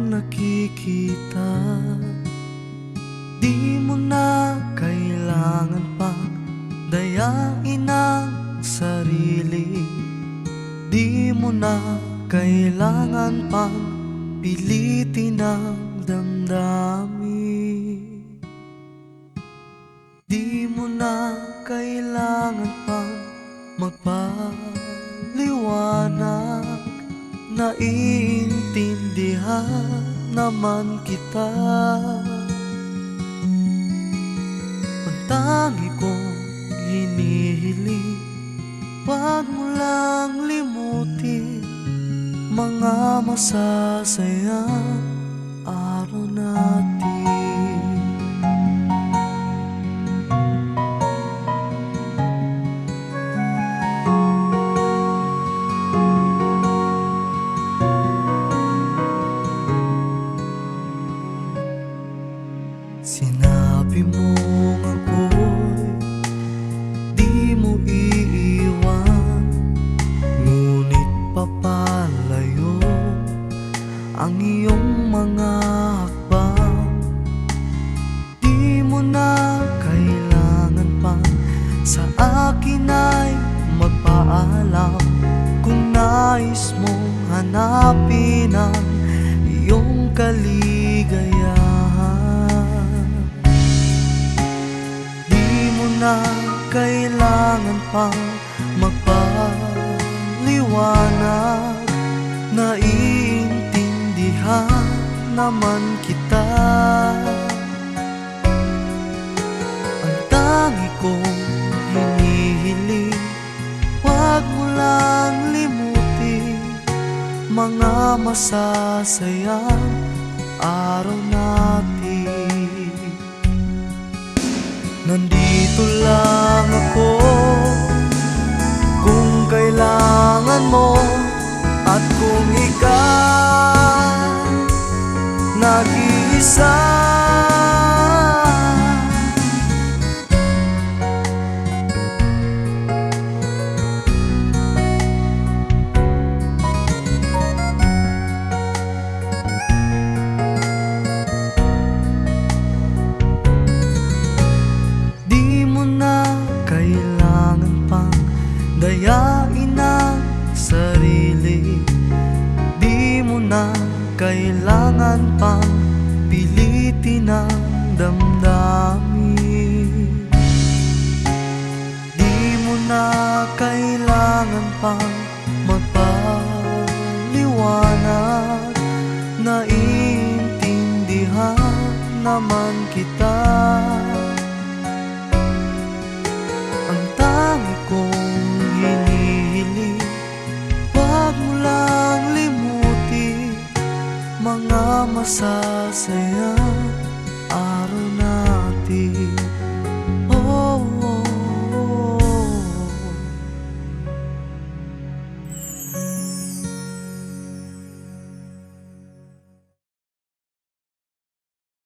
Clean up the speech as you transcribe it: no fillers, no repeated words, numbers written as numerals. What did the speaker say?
nakikita. Di mo na kailangan pang dayain ang sarili. Di mo na kailangan pang pilitin ang damdamin. Di mo na kailangan pang magpaliwanag. Naiintindihan naman kita. Ang tangi kong hinihiling, wag mo lang limutin mga masasayang araw natin. Sinabi mong ako'y di mo iiwan, ngunit papalayo ang iyong mga hakbang. Di mo na kailangan pang sa akin ay magpaalam kung nais mong hanapin ang iyong kaligayahan. Na kailangan pang magpaliwanag. Naiintindihan naman kita. Ang tangi kong hinihiling, wag mo lang limutin mga masasayang araw natin. Nandito lang ako kung kailangan mo, at kung ikaw nag-iisa. Dayain ang sarili. Di mo na kailangan pang pilitin ang damdamin. Di mo na kailangan pang magpaliwanag. Naiintindihan naman kita. Ang tangi kong hinihiling, wag mo lang limutin mga masasayang araw